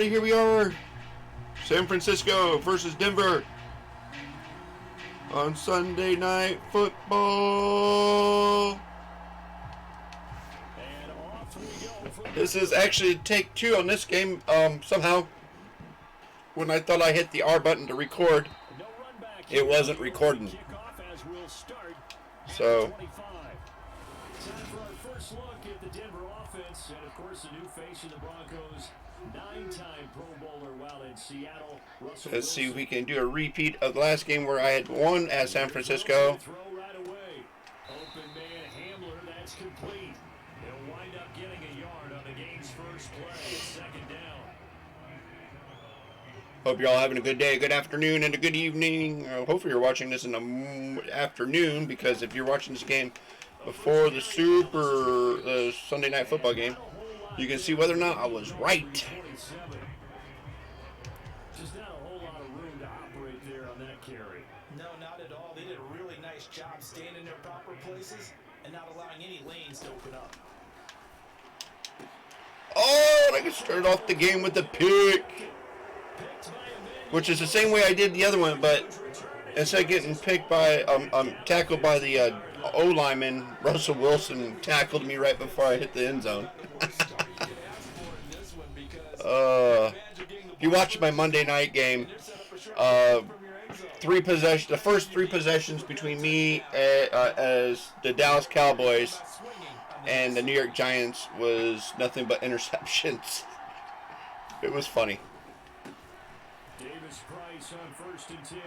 everybody, here we are. San Francisco versus Denver on Sunday Night Football. This is actually take 2 on this game. Somehow, when I thought I hit the R button to record, it wasn't recording. So, time for our first look at the Denver offense, and of course the new face of the Broncos, 9-time Pro Bowler while in Seattle. Let's see if we can do a repeat of the last game where I had won at San Francisco. Throw right away. Open man Hamler, that's complete. He'll wind up getting a yard on the game's first play, second down. Hope you're all having a good day, good afternoon, and a good evening. Hopefully you're watching this in the afternoon, because if you're watching this game before the Sunday Night Football game, you can see whether or not I was right. Just not a whole lot of room to operate there on that carry. No, not at all. They did a really nice job staying in their proper places and not allowing any lanes to open up. Oh, and I can start off the game with the pick, which is the same way I did the other one, but instead of getting picked by, tackled by the O-lineman, Russell Wilson tackled me right before I hit the end zone. If you watched my Monday night game, the first 3 possessions between me as the Dallas Cowboys and the New York Giants was nothing but interceptions. It was funny. Davis Price on 1st and 10.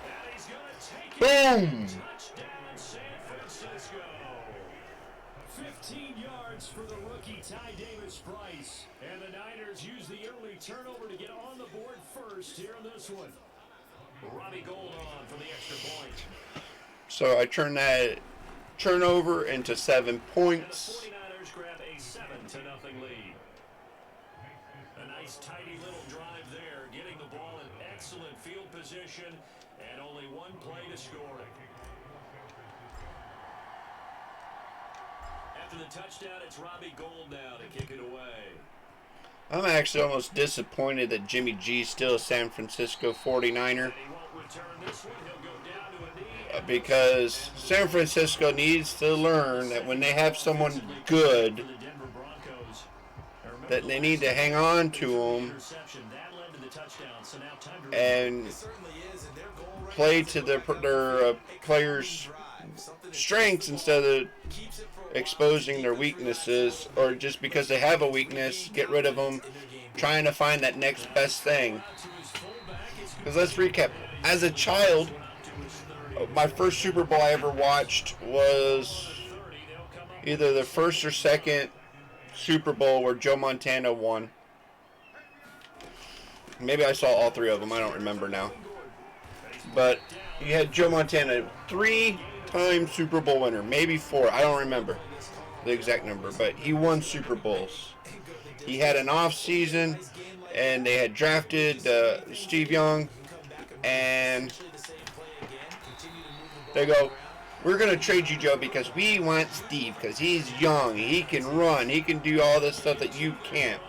And he's going to take it. Boom! Touchdown, San Francisco. 15 yards for the rookie Ty Davis Price. And the Niners use the early turnover to get on the board first here in this one. Robbie Gould on for the extra point. So I turned that turnover into 7 points. And the 49ers grab a 7-0 lead. A nice tidy little drive there, getting the ball in excellent field position, and only one play to score it. After the touchdown, it's Robbie Gould now to kick it away. I'm actually almost disappointed that Jimmy G's still a San Francisco 49er. And he won't return this one. He'll go down to a knee. Because San Francisco needs to learn that when they have someone good, that they need to hang on to them and play to their players' strengths instead of exposing their weaknesses, or just because they have a weakness, get rid of them, trying to find that next best thing. Because let's recap. As a child, my first Super Bowl I ever watched was either the first or second Super Bowl where Joe Montana won. Maybe I saw all 3 of them. I don't remember now. But you had Joe Montana, 3-time Super Bowl winner, maybe 4. I don't remember the exact number, but he won Super Bowls. He had an off season, and they had drafted Steve Young, and they go, we're going to trade you, Joe, because we want Steve, because he's young, he can run, he can do all this stuff that you can't.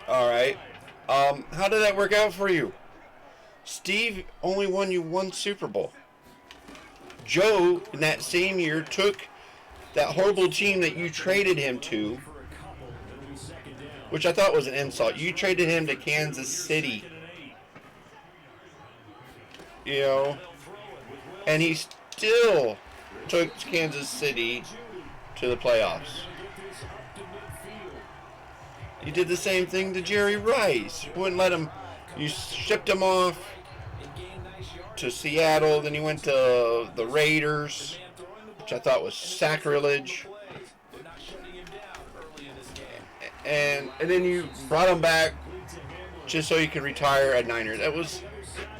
All right. How did that work out for you? Steve only won you 1 Super Bowl. Joe, in that same year, took that horrible team that you traded him to, which I thought was an insult. You traded him to Kansas City. You know, and he still took Kansas City to the playoffs. You did the same thing to Jerry Rice. You wouldn't let him. You shipped him off to Seattle. Then he went to the Raiders, which I thought was sacrilege. And then you brought him back just so you could retire at Niners. That was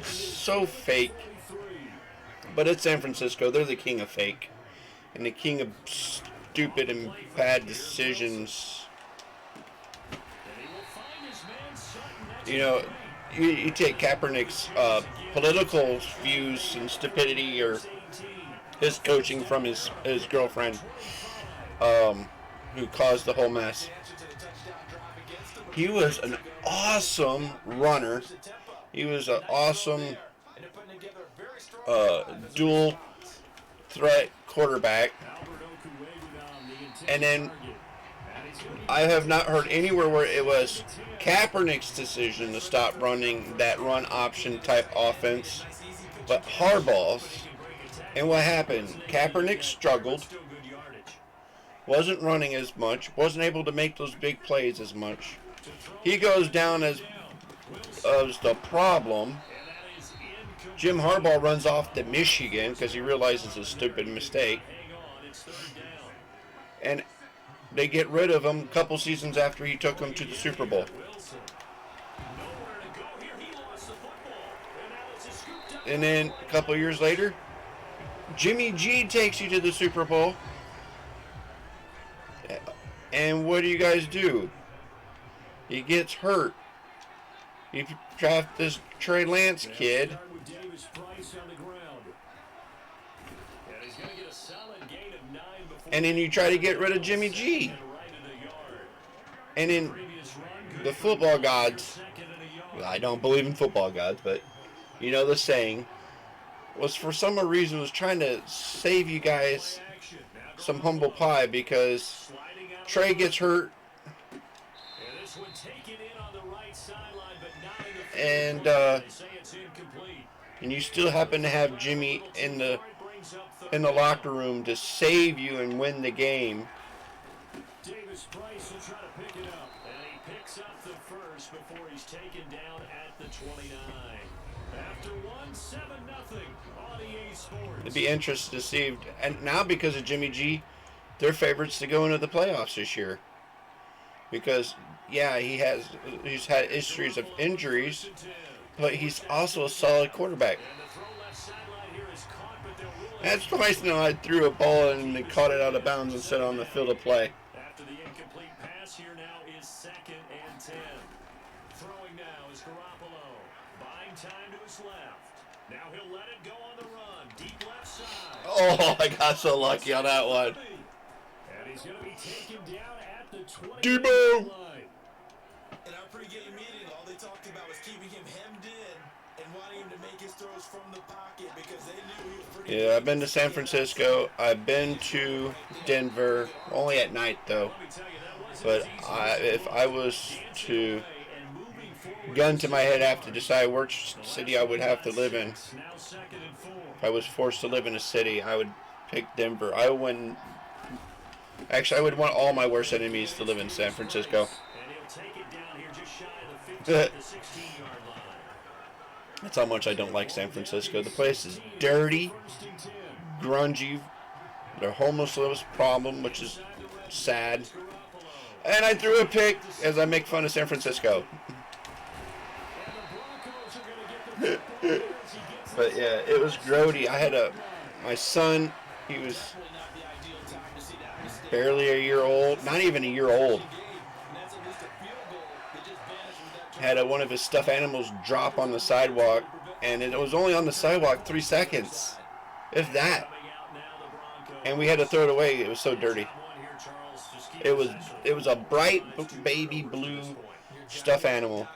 so fake. But it's San Francisco. They're the king of fake. And the king of stupid and bad decisions. You know, you take Kaepernick's political views and stupidity, or his coaching from his girlfriend, who caused the whole mess. He was an awesome runner. He was an awesome dual threat quarterback. And then I have not heard anywhere where it was Kaepernick's decision to stop running that run option type offense, but Harbaugh's. And what happened? Kaepernick struggled, wasn't running as much, wasn't able to make those big plays as much. He goes down as the problem. Jim Harbaugh runs off to Michigan because he realizes a stupid mistake. And they get rid of him a couple seasons after he took them to the Super Bowl. And then a couple years later, Jimmy G takes you to the Super Bowl. And what do you guys do? He gets hurt. You draft this Trey Lance kid. And then you try to get rid of Jimmy G. And then the football gods, I don't believe in football gods, but you know the saying, was for some reason was trying to save you guys some humble pie because Trey gets hurt. And you still happen to have Jimmy in the locker room to save you and win the game. Davis Price will try to pick it up, and he picks up the first before he's taken down at the 29. After 1-7-0 on EA Sports. It'd be interesting to see, and now because of Jimmy G, they're favorites to go into the playoffs this year. Because yeah, he's had histories of injuries, but he's also a solid quarterback. That's twice now I threw a ball and they caught it out of bounds and set on the field of play. After the incomplete pass, here now is 2nd and 10. Throwing now is Garoppolo. Buying time to his left. Now he'll let it go on the run. Deep left side. Oh, I got so lucky on that one. And he's going to be taken down at the 20. Debo! In our pre-game meeting, all they talked about was keeping him hemmed in and wanting him to make his throws from the pocket because they knew he was pretty. Yeah, I've been to San Francisco. I've been to Denver, only at night though. But if I was to gun to my head, have to decide which city I would have to live in. If I was forced to live in a city, I would pick Denver. I would want all my worst enemies to live in San Francisco. That's how much I don't like San Francisco. The place is dirty, grungy. Their homelessness problem, which is sad. And I threw a pick as I make fun of San Francisco. But yeah, it was grody. I had my son, he was barely a year old, not even a year old. Had one of his stuffed animals drop on the sidewalk, and it was only on the sidewalk 3 seconds, if that. And we had to throw it away. It was so dirty. It was a bright baby blue stuffed animal,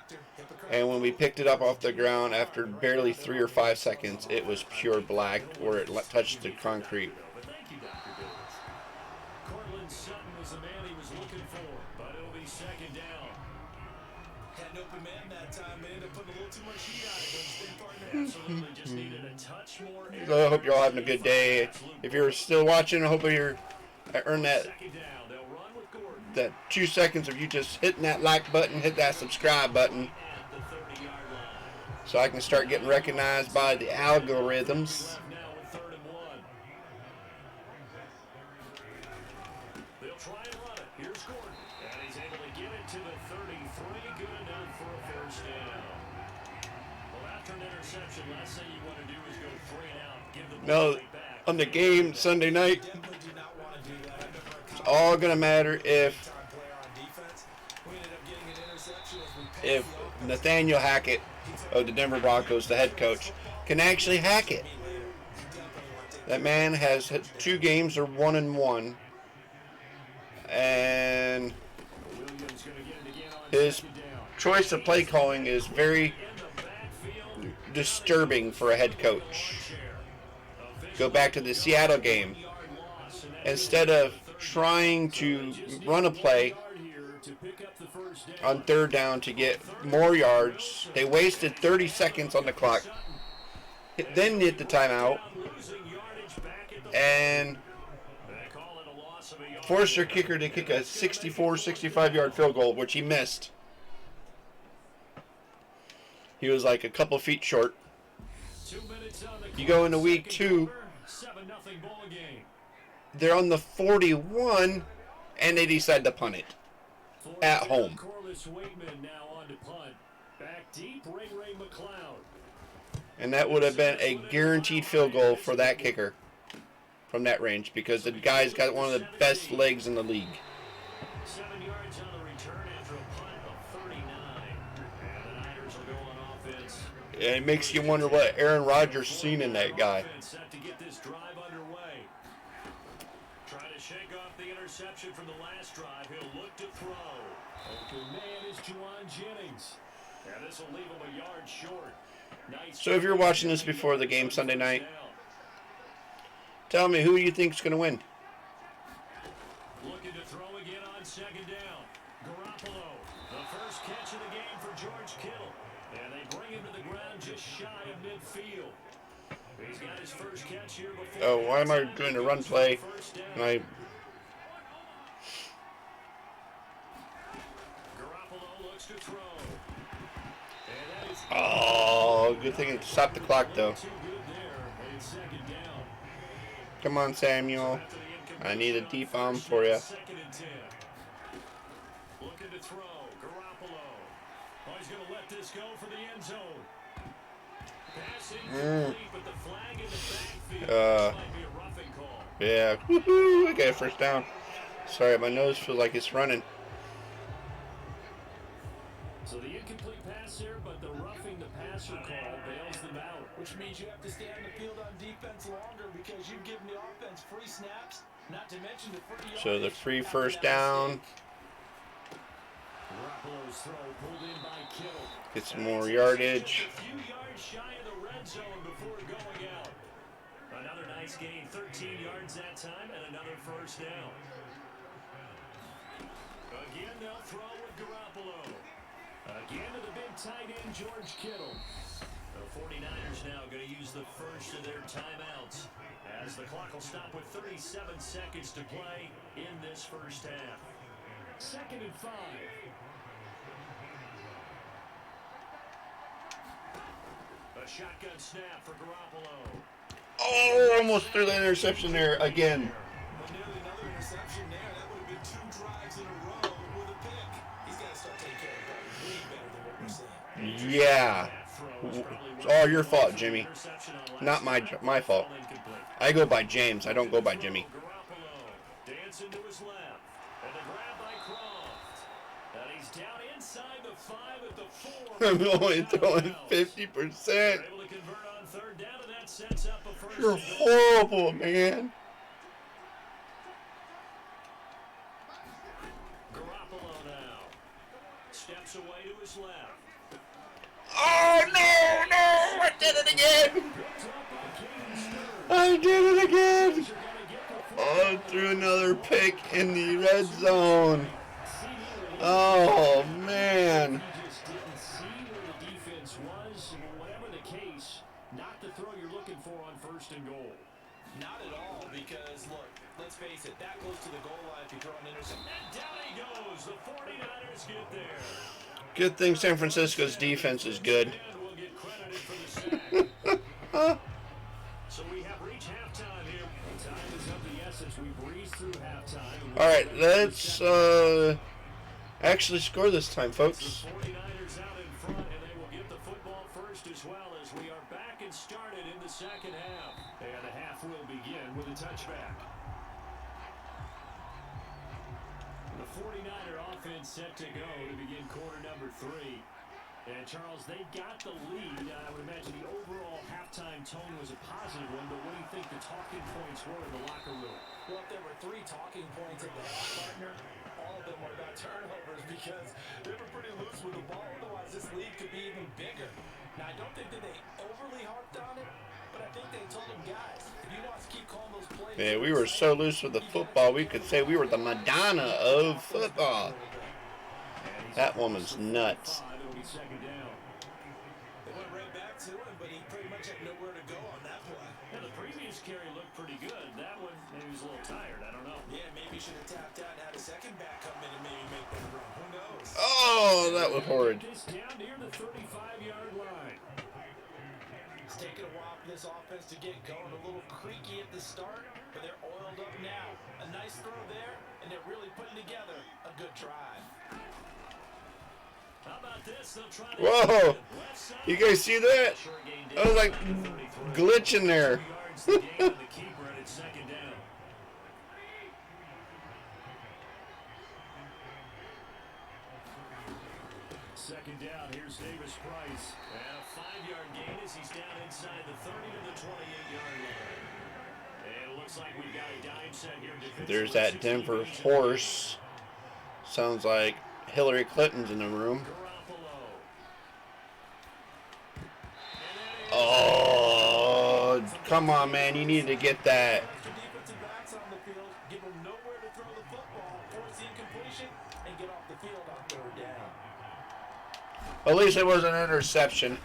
and when we picked it up off the ground after barely 3 or 5 seconds, it was pure black where it touched the concrete. So I hope you're all having a good day. If you're still watching, I hope I earned that 2 seconds of you just hitting that like button, hit that subscribe button, so I can start getting recognized by the algorithms. They'll try and run it. Here's Gordon, and he's able to get it to the 33. Good enough for a first down. Well, after an interception, last thing you want to do is go 3 and out. Give the ball back. On the game Sunday night, it's all gonna matter if Nathaniel Hackett of the Denver Broncos, the head coach, can actually hack it. That man has hit 2 games or 1-1, and His choice of play calling is very disturbing for a head coach. Go back to the Seattle game. Instead of trying to run a play on third down to get more yards, they wasted 30 seconds on the clock, then hit the timeout, and forced their kicker to kick a 64, 65-yard field goal, which he missed. He was like a couple feet short. You go into week 2, they're on the 41, and they decide to punt it at home. And that would have been a guaranteed field goal for that kicker from that range, because the guy's got one of the best legs in the league. 7 yards on the return after a punt of 39. And the Niners will go on offense. And it makes you wonder what Aaron Rodgers seen in that guy. Set to get this drive underway. Trying to shake off the interception from the last drive. He'll look to throw. Open man is Juwan Jennings. And this will leave him a yard short. Nice. So if you're watching this before the game Sunday night, tell me who you think's going to win. Looking to throw again on second down. Garoppolo, the first catch of the game for George Kittle. And they bring him to the ground just shy of midfield. He's got his first catch here before. Oh, why am I doing a run play? And Garoppolo looks to throw. Oh, good thing it stopped the clock, though. Come on, Samuel. I need a deep bomb for you. Looking to throw. Garoppolo. Oh, he's going to let this go for the end zone. Pass incomplete, but the flag in the backfield. Might be a roughing call. Yeah. Woohoo! I got a first down. Sorry, my nose feels like it's running. So the incomplete pass here, but the roughing the passer call bails them out. Which means you have to stay on the field on defense longer because you've given the offense free snaps, not to mention the free yards. So the free first down. Garoppolo's throw pulled in by Kittle. Get some more yardage. A few yards shy of the red zone before going out. Another nice gain, 13 yards that time, and another first down. Again, they'll throw with Garoppolo. Again to the big tight end, George Kittle. The 49ers now going to use the first of their timeouts as the clock will stop with 37 seconds to play in this first half. 2nd and 5. A shotgun snap for Garoppolo. Oh, almost threw the interception there again. But nearly another interception there. That would have been 2 drives in a row with a pick. He's got to start taking care of that way better than what we're seeing. Yeah. It's all your fault, Jimmy. Not my fault. I go by James. I don't go by Jimmy. Garoppolo dancing to his left. And the grab by Croft. And he's down inside the 5 at the 4. I'm only throwing 50%. Able to convert on 3rd down, and that sets up a first. You're horrible, man. Garoppolo now steps away to his left. Oh, no, no. I did it again. I did it again. Oh, threw another pick in the red zone. Oh, man. He just didn't see where the defense was. Whatever the case, not the throw you're looking for on 1st and goal. Not at all, because, look, let's face it, that goes to the goal line if you throw an interception. And down he goes. The 49ers get there. Good thing San Francisco's defense is good. And we'll get credited for the sack. So we have reached halftime here. Time is of the essence. We breezed through halftime. All right, let's actually score this time, folks. The 49ers out in front, and they will get the football first as well as we are back and started in the 2nd half. And the half will begin with a touchback. The 49er offense set to go to begin quarter number 3. And Charles, they got the lead. I would imagine the overall halftime tone was a positive one, but what do you think the talking points were in the locker room? Well, if there were 3 talking points at the half, partner, all of bit more about turnovers because they were pretty loose with the ball. Otherwise, this lead could be even bigger. Now, I don't think that they overly harped on it, but I think they told them, guys, if you want us to keep calling those plays, Man, we were so loose with the football, we could say we were the Madonna of football. That woman's nuts. They went right back to him, but he pretty much had nowhere to go on that play. Yeah, the previous carry looked pretty good. That one, maybe he was a little tired. I don't know. Yeah, maybe he should have tapped out and had a second back come in and maybe make them run. Who knows? Oh, that was horrid. This down near the 35-yard line. It's taken a while for this offense to get going. A little creaky at the start, but they're oiled up now. A nice throw there, and they're really putting together a good drive. How about this? They'll try to Whoa! You guys see that? I was like glitching there. Second down, here's Davis Price. And a 5-yard gain as he's down inside the 30 to the 28-yard line. And it looks like we've got a dime set here. There's that Denver horse. Sounds like Hillary Clinton's in the room. Oh, come on, man. You need to get that. Extra defensive backs on the field, give them nowhere to throw the football, force the incompletion, and get off the field on third down. At least it was an interception.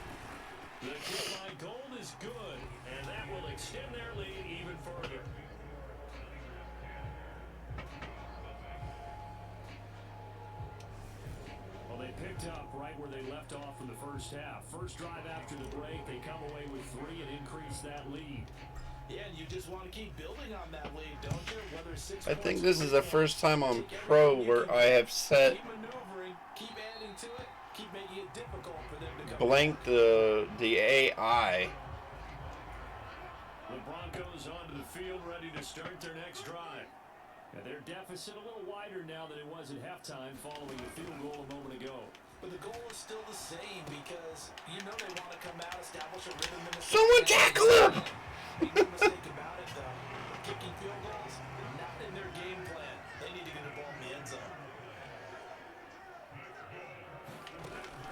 The kick line goal is good, and that will extend their lead even further. Well, they picked up right where they left off in the first half. First drive after the break, they come away with 3 and increase that lead. Yeah, and you just want to keep building on that lead, don't you? Whether it's 6 I think points this or is the first time on Pro where I have set keep maneuvering, keep adding to it, keep making it difficult for them to come. blank the AI. The Broncos onto the field, ready to start their next drive. And their deficit a little wider now than it was at halftime following the field goal a moment ago. But the goal is still the same because you know they want to come out, establish a rhythm in the Someone tackle him! Make no mistake about it, though. Kicking field goals, not in their game plan. They need to get the ball in the end zone.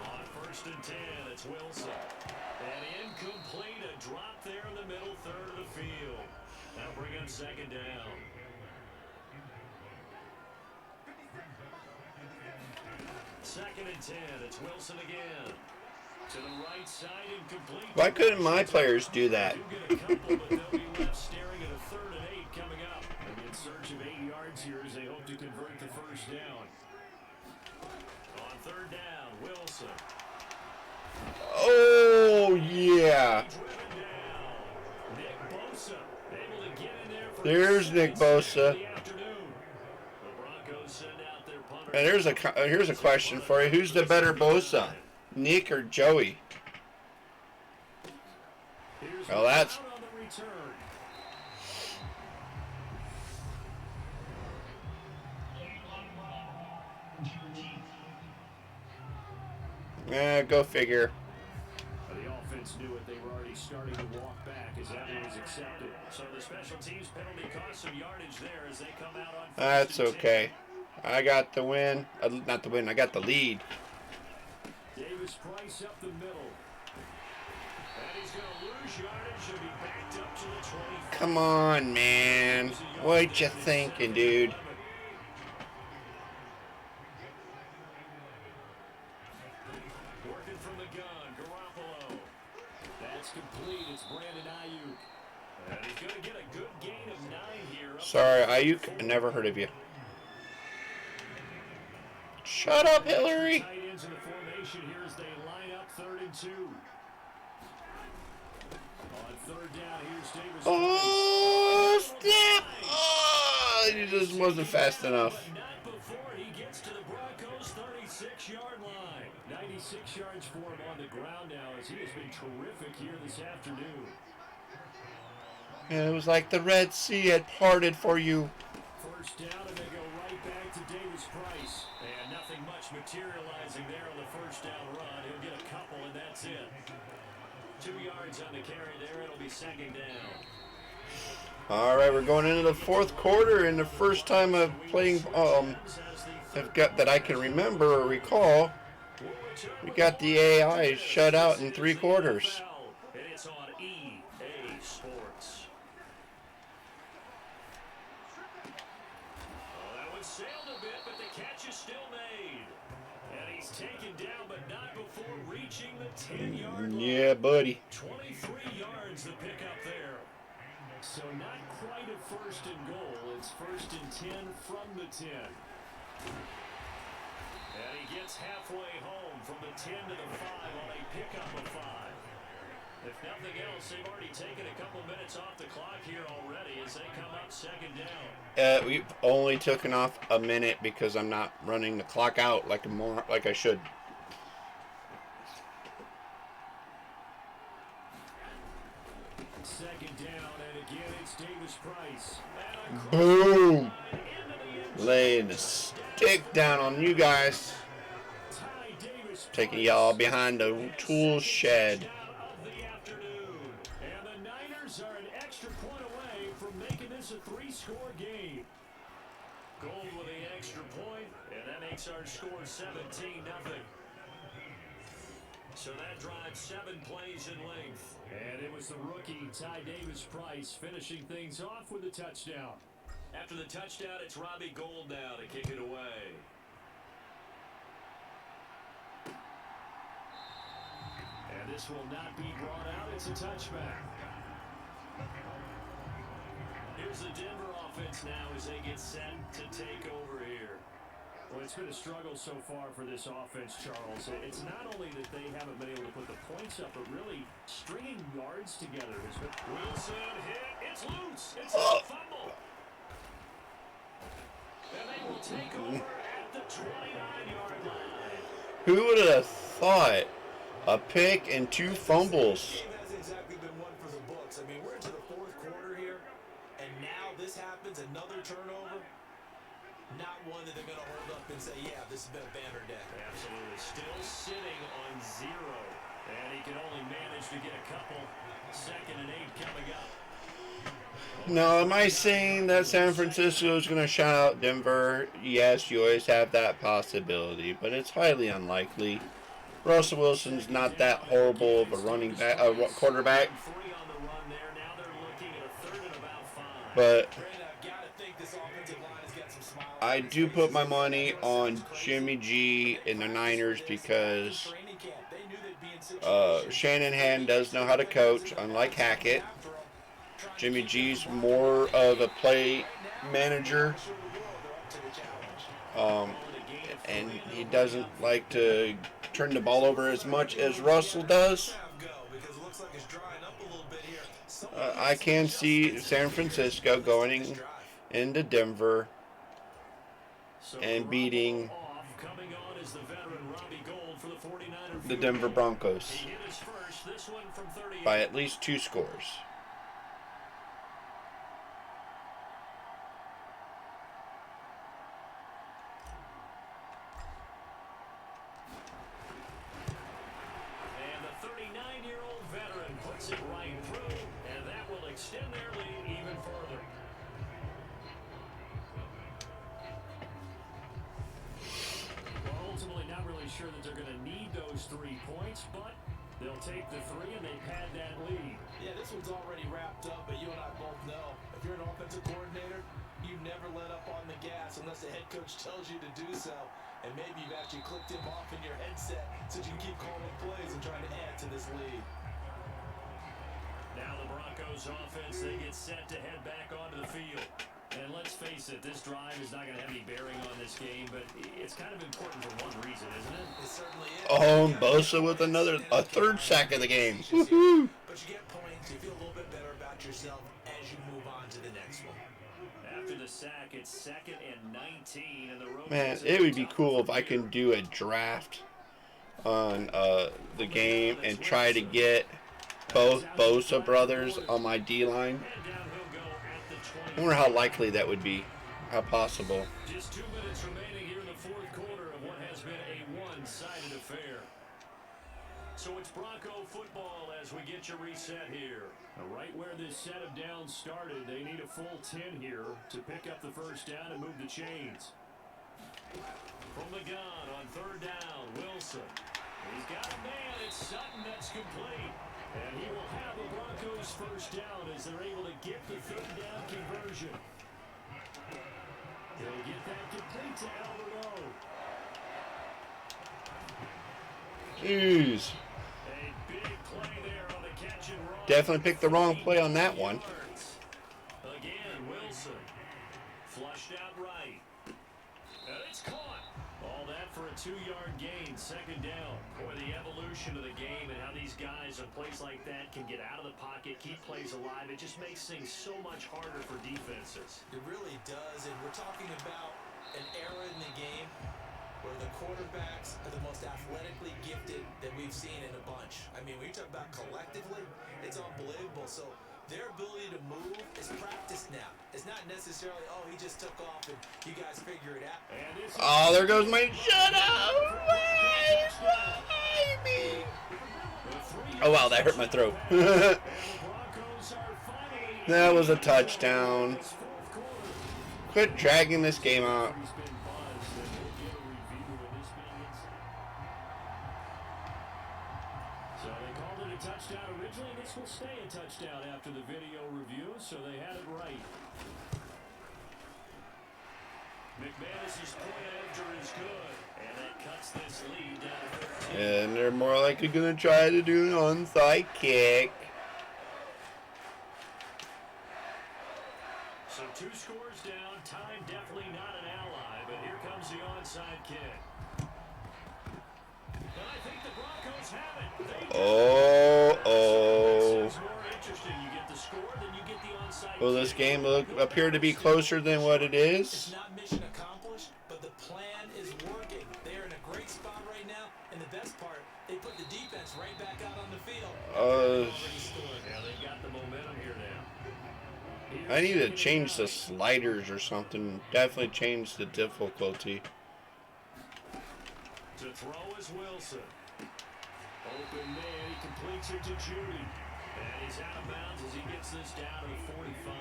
On 1st and 10, it's Wilson. And incomplete, a drop there in the middle third of the field. That'll bring him 2nd down. Second and 10, it's Wilson again. To the right side, incomplete. Why couldn't my players do that? Do get a couple, but they'll be left staring at a 3rd and 8 coming up. They'll be in search of 8 yards here as they hope to convert the first down. On 3rd down, Wilson. Oh, yeah. Driven down. Nick Bosa able to get in there for There's Nick Bosa. the afternoon. The Broncos send out their punter. And here's a question for you. Who's the better Bosa? Nick or Joey? Here's Well, that's... on the return. Go figure. The offense knew it. They were already starting to walk back as that was accepted. So the special teams penalty cost some yardage there as they come out on. That's okay. I got the win. Not the win. I got the lead. Davis Price up the middle. And he's going to lose yardage. He'll be backed up to the 25. Come on, man. What you thinking, dude? Working from the gun, Garoppolo. That's complete. It's Brandon Ayuk. And he's going to get a good gain of 9 here. Sorry, Ayuk. I never heard of you. Shut up, Hillary. Tight ends in the formation here as they line up 3rd and 2. On 3rd down, here's Davis. Oh, snap! Oh, he just wasn't fast enough. But not before he gets to the Broncos' 36-yard line. 96 yards for him on the ground now as he has been terrific here this afternoon. And it was like the Red Sea had parted for you. First down, and they go right back to Davis Price. And nothing much materializing there on the first down run. He'll get a couple, and that's it. 2 yards on the carry there. It'll be 2nd down. All right, we're going into the 4th quarter and the first time of playing that I can remember or recall, we got the AI shut out in 3 quarters. And it's on EA Sports. Oh, that one sailed a bit, but the catch is still made. And he's taken down, but not before reaching the 10-yard line. Yeah, buddy. 23 yards the pickup there. So not quite a first and goal. It's first and 10 from the 10. And he gets halfway home from the 10 to the 5 on a pickup of 5. If nothing else, they've already taken a couple minutes off the clock here already as they come up second down. We've only taken off a minute because I'm not running the clock out like I should. Second down, and again it's Davis Price. Boom! Laying the stick down on you guys. Taking y'all behind the tool shed. And the Niners are an extra point away from making this a 3-score game. Gold with the extra point, and that makes our score 17-0. So that drives 7 plays in length. And it was the rookie, Ty Davis Price, finishing things off with a touchdown. After the touchdown, it's Robbie Gould now to kick it away. And this will not be brought out. It's a touchback. Here's the Denver offense now as they get set to take over here. Well, it's been a struggle so far for this offense, Charles. It's not only that they haven't been able to put the points up, but really stringing yards together has been... Wilson hit. It's loose. It's a fumble. And they will take over at the 29-yard line. Who would have thought? A pick and 2 fumbles. This game hasn't exactly been one for the books. I mean, we're into the 4th quarter here, and now this happens, another turnover. Not one that they're going to hold up and say, yeah, this has been a banner day. Absolutely. Still sitting on 0. And he can only manage to get a couple. 2nd and 8 coming up. Now, am I saying that San Francisco is going to shut out Denver? Yes, you always have that possibility, but it's highly unlikely. Russell Wilson's not that horrible of a quarterback. But I do put my money on Jimmy G and the Niners because Shanahan does know how to coach, unlike Hackett. Jimmy G's more of a play manager. And he doesn't like to turn the ball over as much as Russell does. I can see San Francisco going into Denver and beating the Denver Broncos by at least 2 scores. It right through, and that will extend their lead even further. Well, ultimately, not really sure that they're going to need those 3 points, but they'll take the 3 and they pad that lead. Yeah, this one's already wrapped up, but you and I both know if you're an offensive coordinator, you never let up on the gas unless the head coach tells you to do so. And maybe you've actually clicked him off in your headset so you can keep calling plays and trying to add to this lead. Now the Broncos offense, they get set to head back onto the field. And let's face it, this drive is not going to have any bearing on this game, but it's kind of important for one reason, isn't it? It certainly is. Oh, Bosa with a 3rd sack of the game. Woohoo! But you get points, you feel a little bit better about yourself as you move on to the next one. After the sack, it's 2nd and 19. And the road Man, it would be cool if I can do a draft on the game and try to get both Bosa brothers on my D-line. I wonder how likely that would be. How possible. Just 2 minutes remaining here in the 4th quarter of what has been a one-sided affair. So it's Bronco football as we get you reset here. Right where this set of downs started, they need a full 10 here to pick up the first down and move the chains. From the gun on third down, Wilson. He's got a man. It's Sutton that's complete. And he will have the Broncos first down as they're able to get the third down conversion. He'll get that complete to Albert O. Jeez. A big play there on the catch and run. Definitely picked the wrong play on that one. Again, Wilson. Flushed out right. And it's caught. All that for a 2-yard gain, second down. Boy, the evolution of the game and how these guys in plays like that can get out of the pocket, keep plays alive. It just makes things so much harder for defenses. It really does, and we're talking about an era in the game where the quarterbacks are the most athletically gifted that we've seen in a bunch. I mean, when you talk about collectively, it's unbelievable. So their ability to move is practiced now. It's not necessarily, oh, he just took off and you guys figure it out. Oh, there goes my shutout. Oh, wow, that hurt my throat. That was a touchdown. Quit dragging this game out. So they called it a touchdown originally, and this will stay a touchdown after the video review, so they had it right. McManus's point after is good, and that cuts this lead down to 13. And they're more likely going to try to do an onside kick. So 2 scores down, time definitely not an ally, but here comes the onside kick. And I think the Broncos have it. This is more interesting. You get the score, then you get the onside Will this kick. game appear to be closer than what it is? It's not mission accomplished, but the plan is working. They are in a great spot right now, and the best part, they put the defense right back out on the field. Yeah, they've got the momentum here now. I need to change the sliders or something. Definitely change the difficulty. To throw is Wilson. Open man, he completes it to Judy. And he's out of bounds as he gets this down to the 45.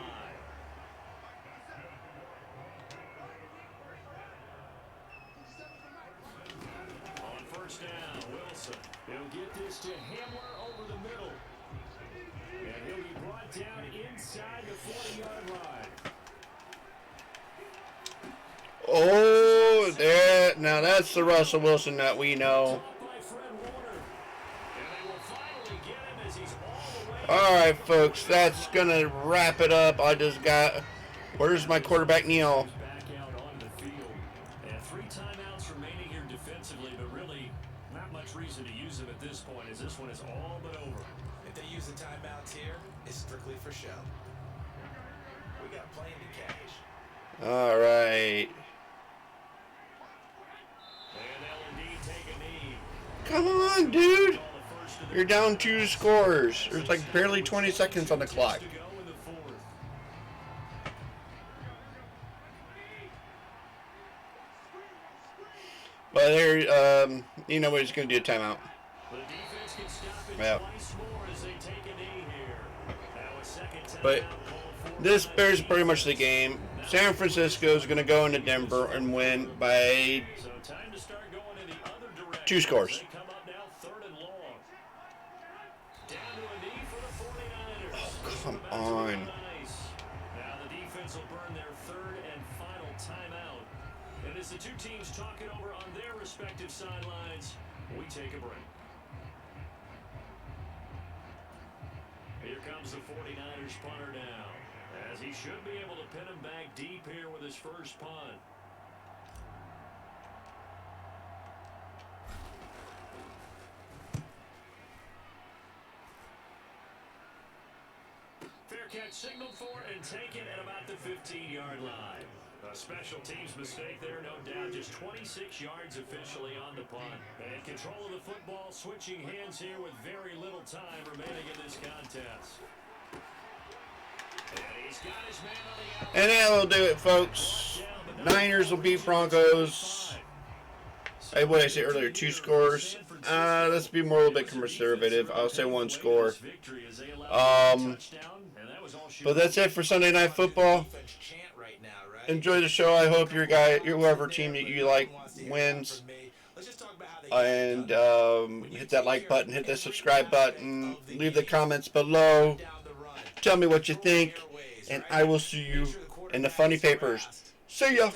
On first down, Wilson. He'll get this to Hamler over the middle. And he'll be brought down inside the 40-yard line. Oh, there. Now that's the Russell Wilson that we know. All right, folks, that's going to wrap it up. I just got... Where's my quarterback, Neil? Back out on the field. And 3 timeouts remaining here defensively, but really not much reason to use them at this point, as this one is all but over. If they use the timeouts here, it's strictly for show. We got plenty to cash. All right. And L&D take a knee. Come on, dude. You're down 2 scores. There's like barely 20 seconds on the clock. To go in the 4th. But there, you know what, he's going to do a timeout. The defense can stop it Yeah. twice more as they take a knee here. Now a second timeout But called for. this bears pretty much the game. San Francisco is going to go into Denver and win by So time to start going in the other direction. 2 scores. They come up now 3rd and long. Down to a knee for the 49ers. Oh, come on. Nice. Now the defense will burn their 3rd and final timeout. And as the 2 teams talk it over on their respective sidelines, we take a break. Here comes the 49ers punter now, as he should be able to pin him back deep here with his first punt. Fair catch signaled for and taken at about the 15-yard line. A special teams mistake there, no doubt. Just 26 yards officially on the punt. And control of the football, switching hands here with very little time remaining in this contest. And he's got his man on the outside. And that will do it, folks. Niners will beat Broncos. Hey, what did I say earlier? 2 scores. Let's be more a little bit conservative. I'll say 1 score. But that's it for Sunday Night Football. Defense chant right now, right? enjoy the show. I hope your whoever team that you like wins. And hit that like button, hit that subscribe button, leave the comments below. Tell me what you think, and I will see you in the funny papers. See ya!